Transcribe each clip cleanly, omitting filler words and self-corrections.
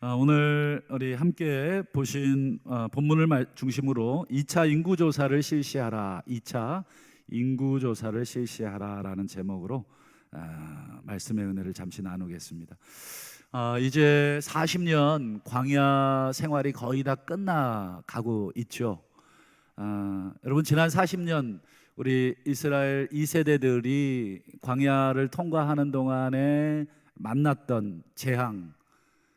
오늘 우리 함께 보신 본문을 중심으로 2차 인구조사를 실시하라, 2차 인구조사를 실시하라라는 제목으로 말씀의 은혜를 잠시 나누겠습니다. 이제 40년 광야 생활이 거의 다 끝나가고 있죠. 여러분, 지난 40년 우리 이스라엘 2세대들이 광야를 통과하는 동안에 만났던 재앙,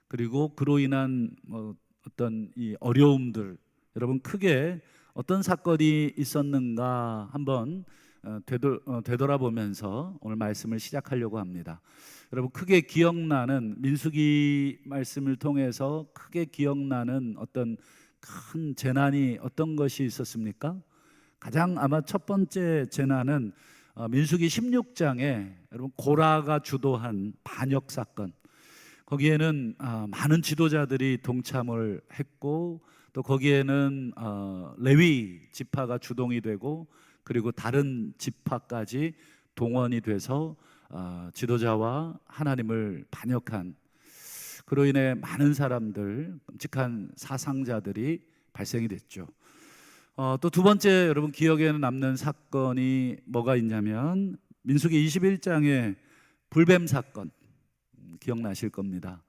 그리고 그로 인한 어떤 이 어려움들, 여러분 크게 어떤 사건이 있었는가 한번 되돌아보면서 오늘 말씀을 시작하려고 합니다. 여러분, 크게 기억나는, 민수기 말씀을 통해서 크게 기억나는 어떤 큰 재난이 어떤 것이 있었습니까? 가장 아마 첫 번째 재난은 민수기 16장에 여러분 고라가 주도한 반역 사건, 거기에는 많은 지도자들이 동참을 했고, 또 거기에는 레위 지파가 주동이 되고, 그리고 다른 지파까지 동원이 돼서 지도자와 하나님을 반역한, 그로 인해 많은 사람들, 끔찍한 사상자들이 발생이 됐죠. 또 두 번째, 여러분 기억에 남는 사건이 뭐가 있냐면 민수기 21장의 불뱀 사건, 기억나실 겁니다.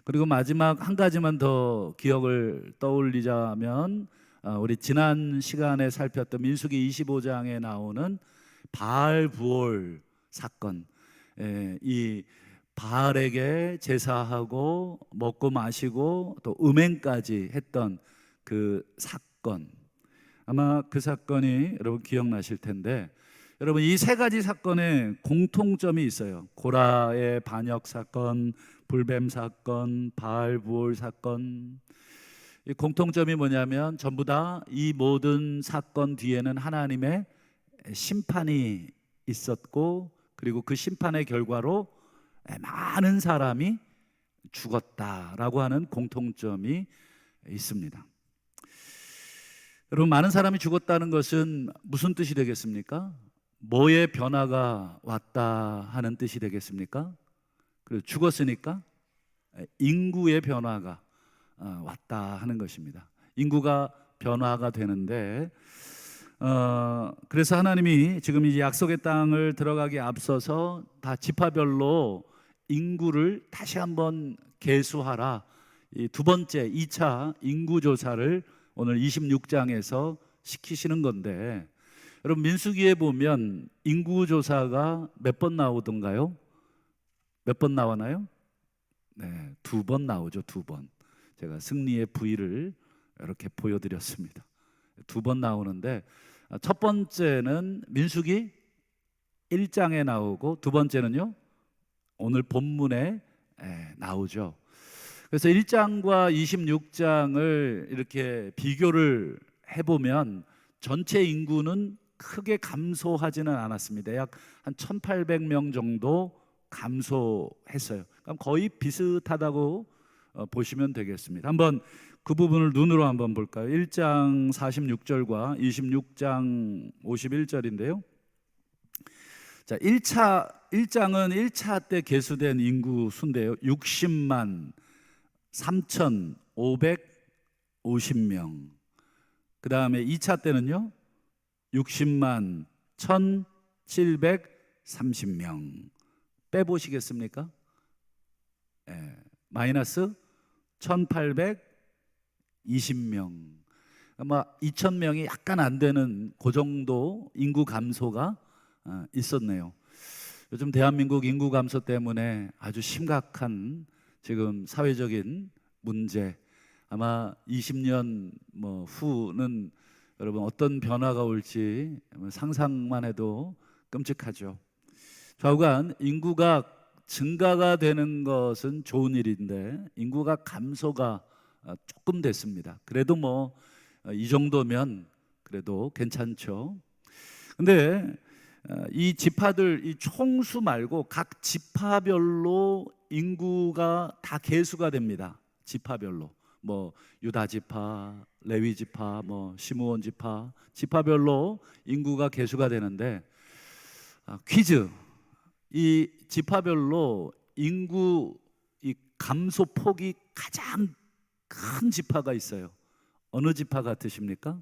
그리고 마지막 한 가지만 더 기억을 떠올리자면 우리 지난 시간에 살폈던 민수기 25장에 나오는 바알 부올 사건, 이 바알에게 제사하고 먹고 마시고 또 음행까지 했던 그 사건, 아마 그 사건이 여러분 기억나실 텐데, 여러분 이 세 가지 사건에 공통점이 있어요. 고라의 반역 사건, 불뱀 사건, 바알 부올 사건. 이 공통점이 뭐냐면 전부 다 이 모든 사건 뒤에는 하나님의 심판이 있었고, 그리고 그 심판의 결과로 많은 사람이 죽었다라고 하는 공통점이 있습니다. 여러분, 많은 사람이 죽었다는 것은 무슨 뜻이 되겠습니까? 뭐의 변화가 왔다 하는 뜻이 되겠습니까? 그리고 죽었으니까 인구의 변화가 왔다 하는 것입니다. 인구가 변화가 되는데, 그래서 하나님이 지금 이제 약속의 땅을 들어가기 앞서서 다 지파별로 인구를 다시 한번 계수하라, 이 두 번째 2차 인구조사를 오늘 26장에서 시키시는 건데, 여러분 민수기에 보면 인구조사가 몇 번 나오던가요? 몇 번 나오나요? 네, 2번 나오죠. 2번. 제가 승리의 V를 이렇게 보여드렸습니다. 2번 나오는데, 첫 번째는 민수기 1장에 나오고, 두 번째는요 오늘 본문에 나오죠. 그래서 1장과 26장을 이렇게 비교를 해보면 전체 인구는 크게 감소하지는 않았습니다. 약 한 1800명 정도 감소했어요. 그럼 거의 비슷하다고 보시면 되겠습니다. 한번 그 부분을 눈으로 한번 볼까요? 1장 46절과 26장 51절인데요. 자, 1장은 1차 때 계수된 인구 수인데요. 60만 3,550명. 그 다음에 2차 때는요 60만 1,730명. 빼보시겠습니까? 마이너스 1,820명. 아마 2,000명이 약간 안 되는 그 정도 인구 감소가 있었네요. 요즘 대한민국 인구 감소 때문에 아주 심각한 지금 사회적인 문제, 아마 20년 후는 여러분 어떤 변화가 올지 상상만 해도 끔찍하죠. 좌우간 인구가 증가가 되는 것은 좋은 일인데 인구가 감소가 조금 됐습니다. 그래도 이 정도면 그래도 괜찮죠. 근데 이 지파들, 이 총수 말고 각 지파별로 인구가 다 계수가 됩니다. 지파별로 유다 지파, 레위 지파, 시므온 지파, 지파별로 인구가 계수가 되는데, 퀴즈, 이 지파별로 인구 이 감소 폭이 가장 큰 지파가 있어요. 어느 지파 같으십니까?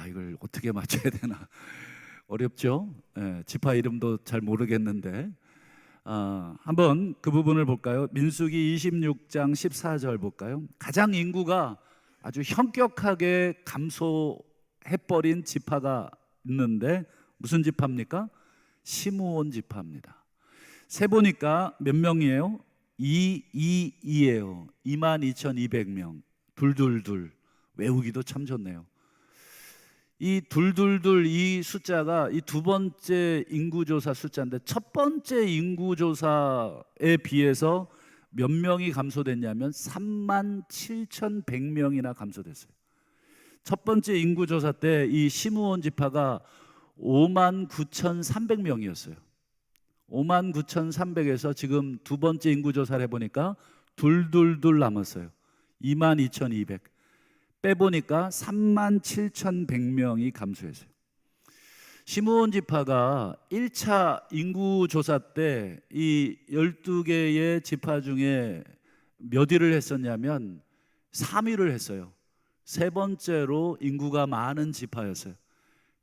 이걸 어떻게 맞춰야 되나 어렵죠. 지파 이름도 잘 모르겠는데 한번 그 부분을 볼까요? 민수기 26장 14절 볼까요? 가장 인구가 아주 현격하게 감소해버린 지파가 있는데 무슨 지파입니까? 시므온 지파입니다. 세보니까 몇 명이에요? 222예요. 22,200명. 둘둘둘. 외우기도 참 좋네요. 이 둘둘둘 이 숫자가 이 두 번째 인구조사 숫자인데 첫 번째 인구조사에 비해서 몇 명이 감소됐냐면 37,100명이나 감소됐어요. 첫 번째 인구조사 때 이 시므온 지파가 59,300명이었어요. 59,300에서 지금 두 번째 인구조사를 해보니까 둘둘둘 남았어요. 22,200 빼보니까 37,100명이 감소했어요. 시므온 지파가 1차 인구조사 때 이 12개의 지파 중에 몇 위를 했었냐면 3위를 했어요. 세 번째로 인구가 많은 지파였어요.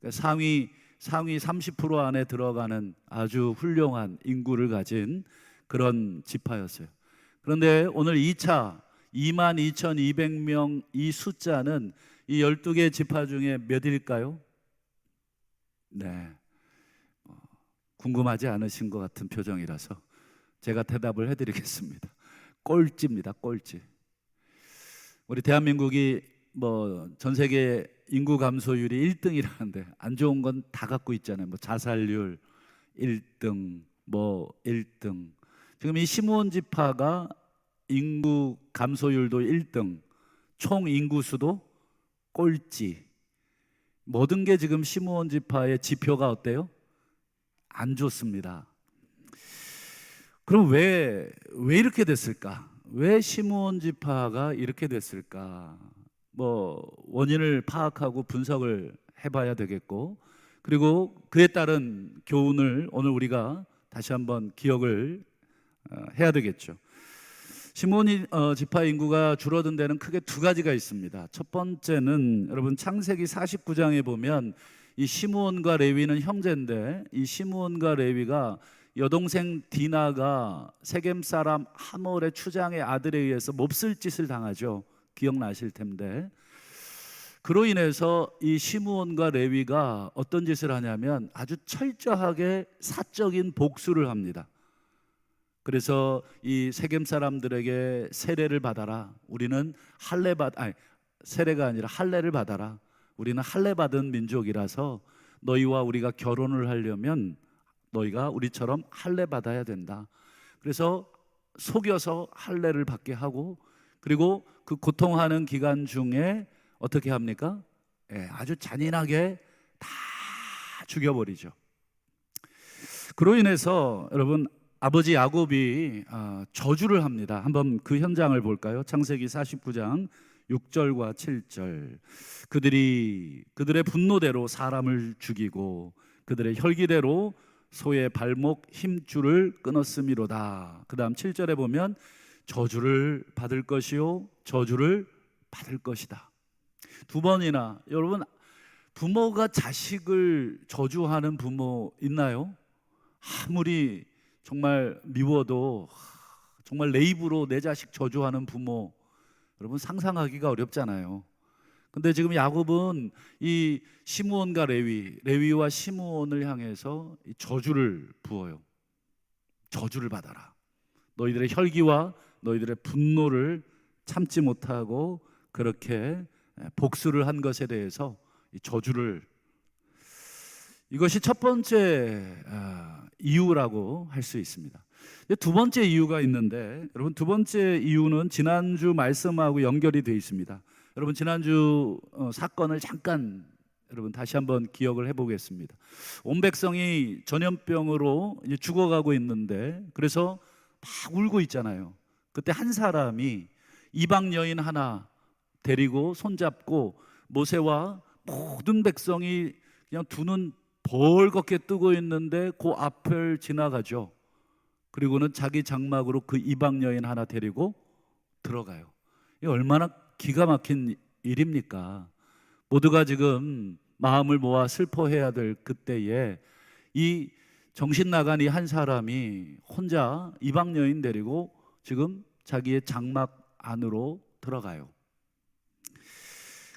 그러니까 상위 30% 안에 들어가는 아주 훌륭한 인구를 가진 그런 지파였어요. 그런데 오늘 2차 22,200명 이 숫자는 이 12개 지파 중에 몇일까요? 네, 궁금하지 않으신 것 같은 표정이라서 제가 대답을 해드리겠습니다. 꼴찌입니다. 꼴찌. 우리 대한민국이 전 세계 인구 감소율이 1등이라는데 안 좋은 건 다 갖고 있잖아요. 자살률 1등, 1등. 지금 이 시므온 지파가 인구 감소율도 1등, 총 인구수도 꼴찌. 모든 게 지금 시므온 지파의 지표가 어때요? 안 좋습니다. 그럼 왜 이렇게 됐을까? 왜 시므온 지파가 이렇게 됐을까? 원인을 파악하고 분석을 해봐야 되겠고, 그리고 그에 따른 교훈을 오늘 우리가 다시 한번 기억을 해야 되겠죠. 시므온 지파 인구가 줄어든 데는 크게 두 가지가 있습니다. 첫 번째는 여러분 창세기 49장에 보면 이 시므온과 레위는 형제인데 이 시므온과 레위가 여동생 디나가 세겜 사람 하몰의 추장의 아들에 의해서 몹쓸 짓을 당하죠. 기억나실 텐데 그로 인해서 이 시므온과 레위가 어떤 짓을 하냐면 아주 철저하게 사적인 복수를 합니다. 그래서 이 세겜 사람들에게 세례를 받아라. 우리는 세례가 아니라 할례를 받아라. 우리는 할례 받은 민족이라서 너희와 우리가 결혼을 하려면 너희가 우리처럼 할례 받아야 된다. 그래서 속여서 할례를 받게 하고 그리고 그 고통하는 기간 중에 어떻게 합니까? 아주 잔인하게 다 죽여버리죠. 그로 인해서 여러분 아버지 야곱이 저주를 합니다. 한번 그 현장을 볼까요? 창세기 49장 6절과 7절. 그들의 분노대로 사람을 죽이고 그들의 혈기대로 소의 발목 힘줄을 끊었음이로다. 그 다음 7절에 보면 저주를 받을 것이요 저주를 받을 것이다. 두 번이나. 여러분 부모가 자식을 저주하는 부모 있나요? 아무리 정말 미워도 정말 내 입으로 내 자식 저주하는 부모 여러분 상상하기가 어렵잖아요. 근데 지금 야곱은 이 시므온과 레위와 시므온을 향해서 이 저주를 부어요. 저주를 받아라. 너희들의 혈기와 너희들의 분노를 참지 못하고 그렇게 복수를 한 것에 대해서 이 저주를, 이것이 첫 번째 이유라고 할 수 있습니다. 두 번째 이유가 있는데 여러분 두 번째 이유는 지난주 말씀하고 연결이 되어 있습니다. 여러분 지난주 사건을 잠깐 여러분 다시 한번 기억을 해보겠습니다. 온 백성이 전염병으로 이제 죽어가고 있는데 그래서 막 울고 있잖아요. 그때 한 사람이 이방 여인 하나 데리고 손잡고 모세와 모든 백성이 그냥 두 눈 벌겋게 뜨고 있는데 그 앞을 지나가죠. 그리고는 자기 장막으로 그 이방 여인 하나 데리고 들어가요. 이 얼마나 기가 막힌 일입니까? 모두가 지금 마음을 모아 슬퍼해야 될 그때에 이 정신 나간 이 한 사람이 혼자 이방 여인 데리고 지금 자기의 장막 안으로 들어가요.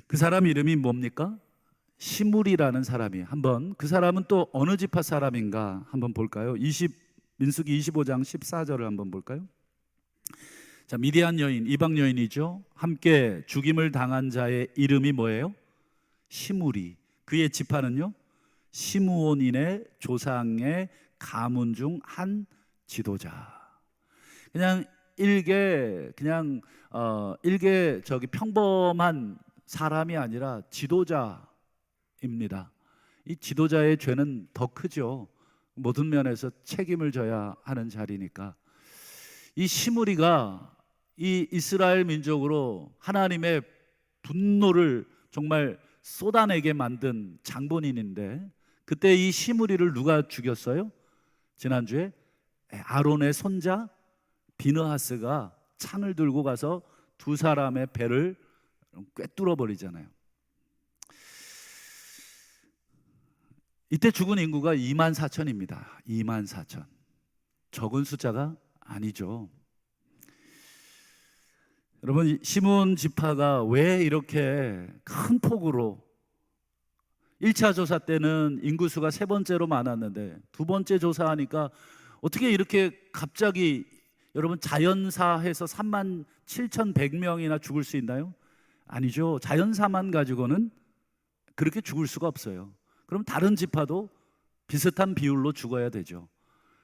그 사람 이름이 뭡니까? 시므리라는 사람이. 한번 그 사람은 또 어느 지파 사람인가 한번 볼까요? 민수기 25장 14절을 한번 볼까요? 자, 미디안 여인, 이방 여인이죠. 함께 죽임을 당한 자의 이름이 뭐예요? 시므리. 그의 지파는요, 시므온인의 조상의 가문 중 한 지도자. 그냥 일개 평범한 사람이 아니라 지도자입니다. 이 지도자의 죄는 더 크죠. 모든 면에서 책임을 져야 하는 자리니까. 이 시므리가 이 이스라엘 민족으로 하나님의 분노를 정말 쏟아내게 만든 장본인인데, 그때 이 시므리를 누가 죽였어요? 지난주에 아론의 손자 비느하스가 창을 들고 가서 두 사람의 배를 꿰뚫어 버리잖아요. 이때 죽은 인구가 24,000입니다. 24,000. 적은 숫자가 아니죠. 여러분, 시므온 지파가 왜 이렇게 큰 폭으로 1차 조사 때는 인구수가 세 번째로 많았는데 두 번째 조사하니까 어떻게 이렇게 갑자기 여러분 자연사해서 37,100명이나 죽을 수 있나요? 아니죠. 자연사만 가지고는 그렇게 죽을 수가 없어요. 그럼 다른 지파도 비슷한 비율로 죽어야 되죠.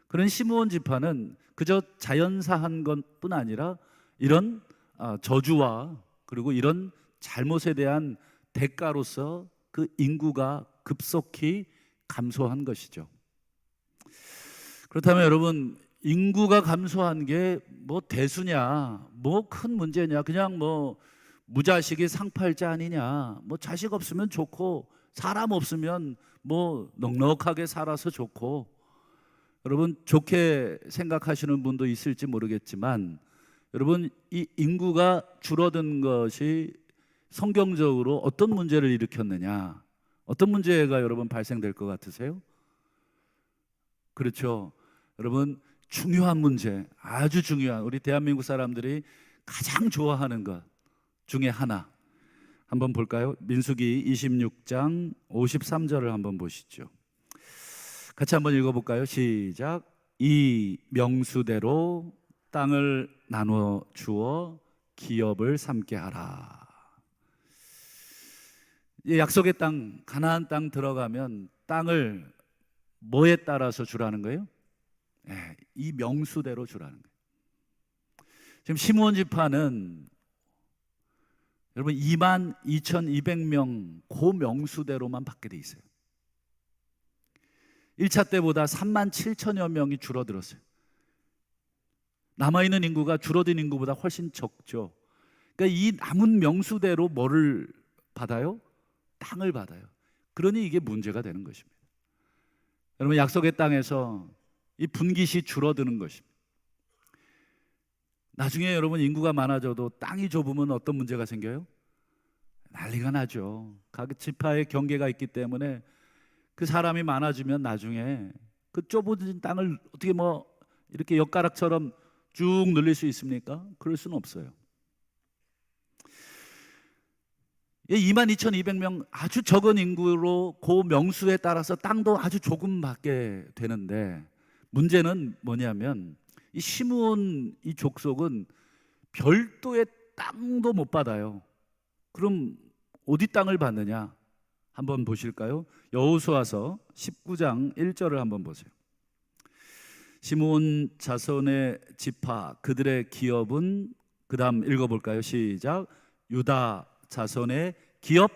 그런 시므온 지파는 그저 자연사한 것뿐 아니라 이런 저주와 그리고 이런 잘못에 대한 대가로서 그 인구가 급속히 감소한 것이죠. 그렇다면 여러분, 인구가 감소한 게 뭐 대수냐, 뭐 큰 문제냐, 그냥 뭐 무자식이 상팔자 아니냐, 뭐 자식 없으면 좋고 사람 없으면 뭐 넉넉하게 살아서 좋고, 여러분 좋게 생각하시는 분도 있을지 모르겠지만, 여러분 이 인구가 줄어든 것이 성경적으로 어떤 문제를 일으켰느냐, 어떤 문제가 여러분 발생될 것 같으세요? 그렇죠. 여러분, 중요한 문제, 아주 중요한, 우리 대한민국 사람들이 가장 좋아하는 것 중에 하나 한번 볼까요? 민수기 26장 53절을 한번 보시죠. 같이 한번 읽어볼까요? 시작. 이 명수대로 땅을 나눠 주어 기업을 삼게 하라. 약속의 땅, 가나안 땅 들어가면 땅을 뭐에 따라서 주라는 거예요? 이 명수대로 주라는 거예요. 지금 시므온 지파는 여러분 22,200명 그 명수대로만 받게 돼 있어요. 1차 때보다 37,000여 명이 줄어들었어요. 남아있는 인구가 줄어든 인구보다 훨씬 적죠. 그러니까 이 남은 명수대로 뭐를 받아요? 땅을 받아요. 그러니 이게 문제가 되는 것입니다. 여러분, 약속의 땅에서 이 분깃이 줄어드는 것입니다. 나중에 여러분 인구가 많아져도 땅이 좁으면 어떤 문제가 생겨요? 난리가 나죠. 각 지파의 경계가 있기 때문에 그 사람이 많아지면 나중에 그 좁은 땅을 어떻게 뭐 이렇게 엿가락처럼 쭉 늘릴 수 있습니까? 그럴 수는 없어요. 22,200명 아주 적은 인구로 그 명수에 따라서 땅도 아주 조금 받게 되는데, 문제는 뭐냐면 이 시므온 이 족속은 별도의 땅도 못 받아요. 그럼 어디 땅을 받느냐? 한번 보실까요? 여호수아서 19장 1절을 한번 보세요. 시므온 자손의 지파 그들의 기업은, 그 다음 읽어볼까요? 시작. 유다 자손의 기업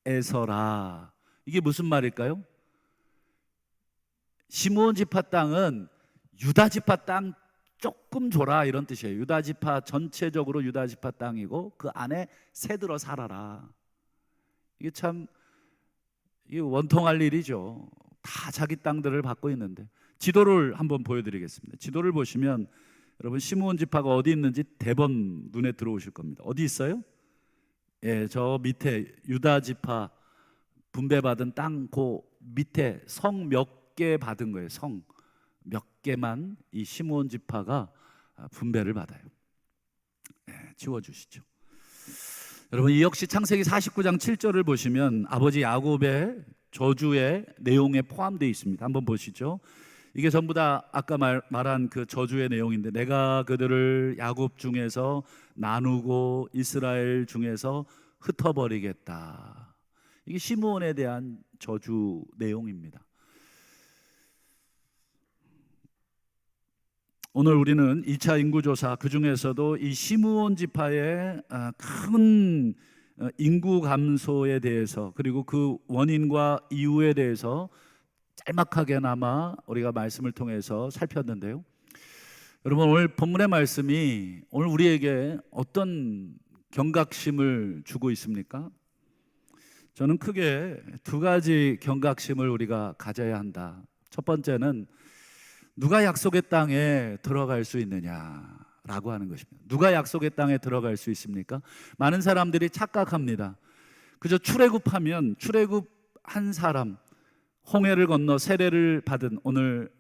중에서라. 이게 무슨 말일까요? 시므온 지파 땅은 유다 지파 땅 조금 줘라 이런 뜻이에요. 유다 지파 전체적으로 유다 지파 땅이고 그 안에 새들어 살아라. 이게 참 이게 원통할 일이죠. 다 자기 땅들을 받고 있는데, 지도를 한번 보여드리겠습니다. 지도를 보시면 여러분 시므온 지파가 어디 있는지 대번 눈에 들어오실 겁니다. 어디 있어요? 예, 저 밑에 유다 지파 분배받은 땅 그 밑에 성 몇 개 받은 거예요. 성 몇 개만 이 시므온 지파가 분배를 받아요. 예, 지워주시죠. 여러분, 이 역시 창세기 49장 7절을 보시면 아버지 야곱의 저주의 내용에 포함되어 있습니다. 한번 보시죠. 이게 전부 다 아까 말한 그 저주의 내용인데, 내가 그들을 야곱 중에서 나누고 이스라엘 중에서 흩어버리겠다. 이게 시므온에 대한 저주 내용입니다. 오늘 우리는 2차 인구조사, 그 중에서도 이 시므온 지파의 큰 인구 감소에 대해서, 그리고 그 원인과 이유에 대해서 짤막하게나마 우리가 말씀을 통해서 살폈는데요. 여러분, 오늘 본문의 말씀이 오늘 우리에게 어떤 경각심을 주고 있습니까? 저는 크게 두 가지 경각심을 우리가 가져야 한다. 첫 번째는 누가 약속의 땅에 들어갈 수 있느냐라고 하는 것입니다. 누가 약속의 땅에 들어갈 수 있습니까? 많은 사람들이 착각합니다. 그저 출애굽하면 출애굽한 사람, 홍해를 건너 세례를 받은, 오늘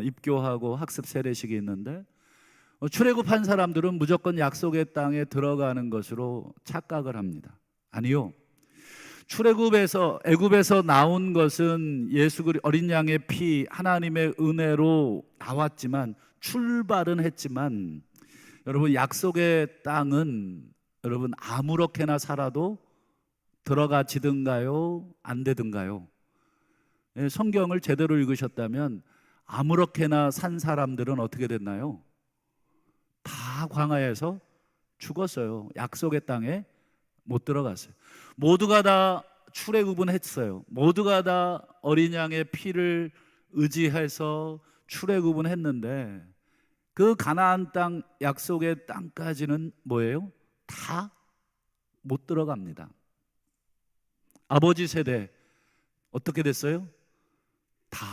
입교하고 학습 세례식이 있는데, 출애굽한 사람들은 무조건 약속의 땅에 들어가는 것으로 착각을 합니다. 아니요. 출애굽에서, 애굽에서 나온 것은 예수 그리스도 어린 양의 피, 하나님의 은혜로 나왔지만, 출발은 했지만, 여러분, 약속의 땅은 여러분 아무렇게나 살아도 들어가지든가요, 안 되든가요? 성경을 제대로 읽으셨다면 아무렇게나 산 사람들은 어떻게 됐나요? 다 광야에서 죽었어요. 약속의 땅에 못 들어갔어요. 모두가 다 출애굽은 했어요. 모두가 다 어린 양의 피를 의지해서 출애굽은 했는데, 그 가나안 땅, 약속의 땅까지는 뭐예요? 다 못 들어갑니다. 아버지 세대 어떻게 됐어요? 다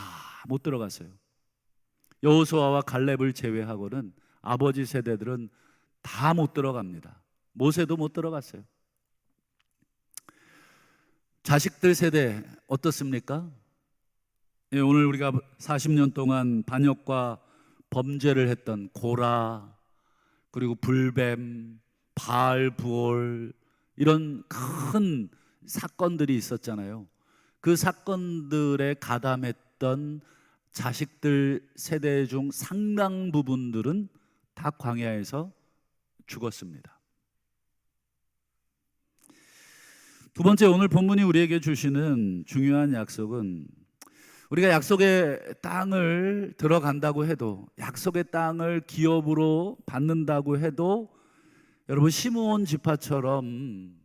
못 들어갔어요. 여호수아와 갈렙을 제외하고는 아버지 세대들은 다 못 들어갑니다. 모세도 못 들어갔어요. 자식들 세대 어떻습니까? 예, 오늘 우리가 40년 동안 반역과 범죄를 했던 고라, 그리고 불뱀, 바알 부올, 이런 큰 사건들이 있었잖아요. 그 사건들에 가담했던 자식들 세대 중 상당 부분들은 다 광야에서 죽었습니다. 두 번째, 오늘 본문이 우리에게 주시는 중요한 약속은, 우리가 약속의 땅을 들어간다고 해도, 약속의 땅을 기업으로 받는다고 해도, 여러분 시므온 지파처럼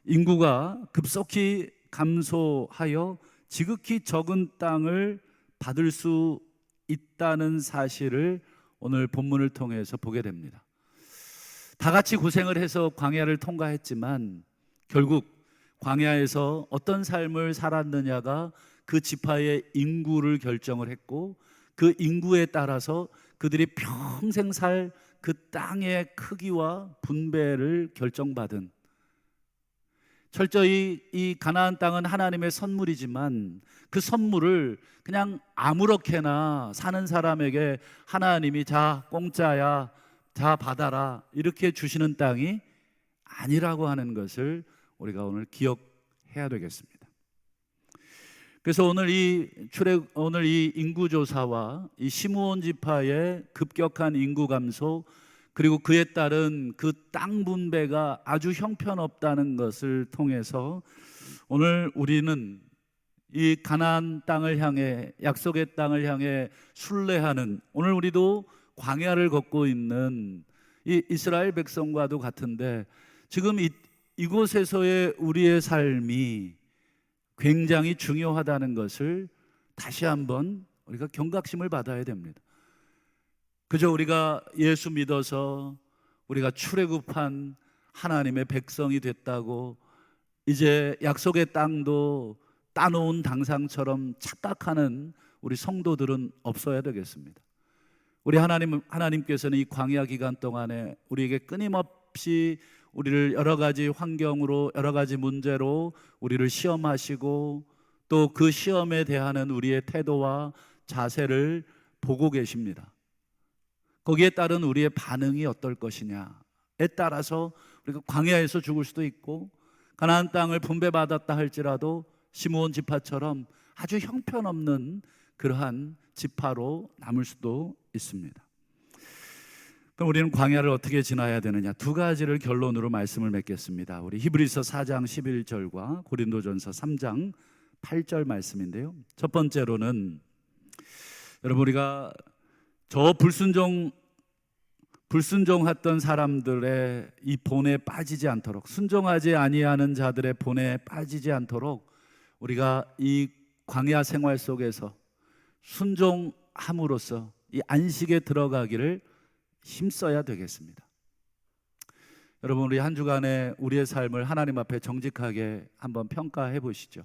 인구가 급속히 감소하여 지극히 적은 땅을 받을 수 있다는 사실을 오늘 본문을 통해서 보게 됩니다. 다 같이 고생을 해서 광야를 통과했지만 결국 광야에서 어떤 삶을 살았느냐가 그 지파의 인구를 결정을 했고, 그 인구에 따라서 그들이 평생 살 그 땅의 크기와 분배를 결정받은, 철저히 이 가나안 땅은 하나님의 선물이지만 그 선물을 그냥 아무렇게나 사는 사람에게 하나님이 자 공짜야, 자 받아라, 이렇게 주시는 땅이 아니라고 하는 것을 우리가 오늘 기억해야 되겠습니다. 그래서 오늘 이 인구조사와 이 시므온 지파의 급격한 인구 감소, 그리고 그에 따른 그 땅 분배가 아주 형편없다는 것을 통해서 오늘 우리는 이 가나안 땅을 향해, 약속의 땅을 향해 순례하는, 오늘 우리도 광야를 걷고 있는 이 이스라엘 백성과도 같은데, 지금 이곳에서의 우리의 삶이 굉장히 중요하다는 것을 다시 한번 우리가 경각심을 받아야 됩니다. 그저 우리가 예수 믿어서 우리가 출애굽한 하나님의 백성이 됐다고 이제 약속의 땅도 따놓은 당상처럼 착각하는 우리 성도들은 없어야 되겠습니다. 우리 하나님께서는 이 광야 기간 동안에 우리에게 끊임없이 우리를 여러 가지 환경으로, 여러 가지 문제로 우리를 시험하시고 또 그 시험에 대하는 우리의 태도와 자세를 보고 계십니다. 거기에 따른 우리의 반응이 어떨 것이냐에 따라서 우리가 광야에서 죽을 수도 있고 가나안 땅을 분배받았다 할지라도 시므온 지파처럼 아주 형편없는 그러한 지파로 남을 수도 있습니다. 그럼 우리는 광야를 어떻게 지나야 되느냐, 두 가지를 결론으로 말씀을 맺겠습니다. 우리 히브리서 4장 11절과 고린도전서 3장 8절 말씀인데요, 첫 번째로는 여러분, 우리가 저 불순종했던 사람들의 이 본에 빠지지 않도록, 순종하지 아니하는 자들의 본에 빠지지 않도록 우리가 이 광야 생활 속에서 순종함으로써 이 안식에 들어가기를 힘써야 되겠습니다. 여러분, 우리 한 주간에 우리의 삶을 하나님 앞에 정직하게 한번 평가해 보시죠.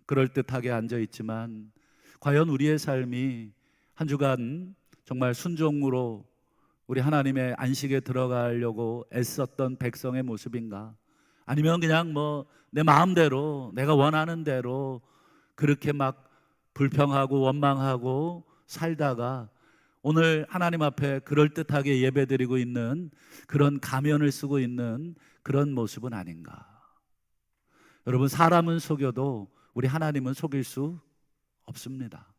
그럴듯하게 앉아 있지만 과연 우리의 삶이 한 주간 정말 순종으로 우리 하나님의 안식에 들어가려고 애썼던 백성의 모습인가? 아니면 그냥 내 마음대로, 내가 원하는 대로 그렇게 막 불평하고 원망하고 살다가 오늘 하나님 앞에 그럴듯하게 예배드리고 있는 그런 가면을 쓰고 있는 그런 모습은 아닌가? 여러분, 사람은 속여도 우리 하나님은 속일 수 없습니다.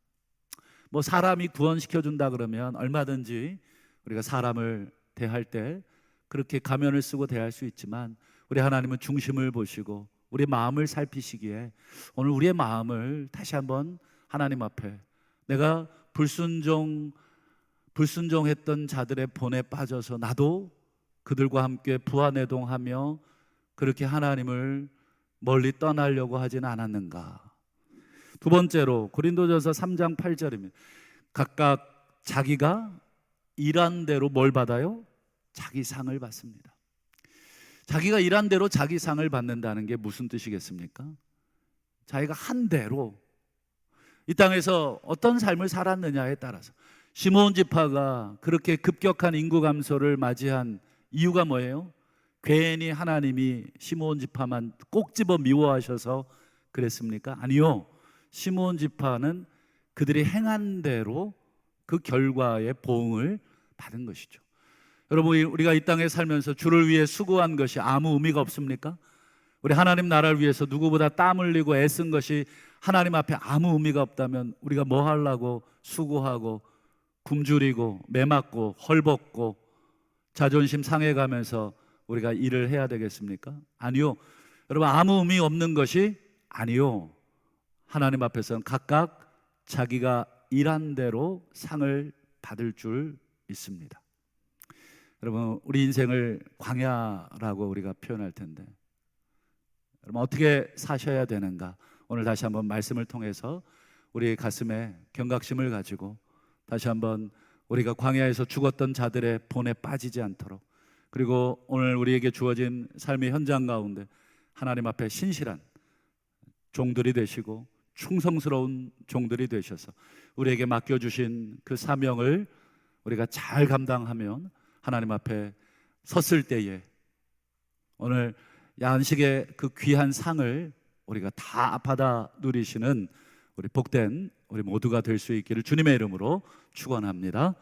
사람이 구원시켜준다 그러면 얼마든지 우리가 사람을 대할 때 그렇게 가면을 쓰고 대할 수 있지만 우리 하나님은 중심을 보시고 우리 마음을 살피시기에 오늘 우리의 마음을 다시 한번 하나님 앞에, 내가 불순종했던 자들의 본에 빠져서 나도 그들과 함께 부하내동하며 그렇게 하나님을 멀리 떠나려고 하지는 않았는가? 두 번째로 고린도전서 3장 8절입니다. 각각 자기가 일한 대로 뭘 받아요? 자기 상을 받습니다. 자기가 일한 대로 자기 상을 받는다는 게 무슨 뜻이겠습니까? 자기가 한 대로 이 땅에서 어떤 삶을 살았느냐에 따라서, 시므온 지파가 그렇게 급격한 인구 감소를 맞이한 이유가 뭐예요? 괜히 하나님이 시므온 지파만 꼭 집어 미워하셔서 그랬습니까? 아니요. 시므온 지파는 그들이 행한 대로 그 결과의 보응을 받은 것이죠. 여러분, 우리가 이 땅에 살면서 주를 위해 수고한 것이 아무 의미가 없습니까? 우리 하나님 나라를 위해서 누구보다 땀 흘리고 애쓴 것이 하나님 앞에 아무 의미가 없다면 우리가 뭐 하려고 수고하고 굶주리고 매맞고 헐벗고 자존심 상해가면서 우리가 일을 해야 되겠습니까? 아니요. 여러분, 아무 의미 없는 것이 아니요. 하나님 앞에서는 각각 자기가 일한 대로 상을 받을 줄 있습니다. 여러분, 우리 인생을 광야라고 우리가 표현할 텐데 여러분, 어떻게 사셔야 되는가? 오늘 다시 한번 말씀을 통해서 우리 가슴에 경각심을 가지고 다시 한번 우리가 광야에서 죽었던 자들의 본에 빠지지 않도록, 그리고 오늘 우리에게 주어진 삶의 현장 가운데 하나님 앞에 신실한 종들이 되시고 충성스러운 종들이 되셔서 우리에게 맡겨주신 그 사명을 우리가 잘 감당하면 하나님 앞에 섰을 때에 오늘 안식의 그 귀한 상을 우리가 다 받아 누리시는 우리 복된 우리 모두가 될 수 있기를 주님의 이름으로 축원합니다.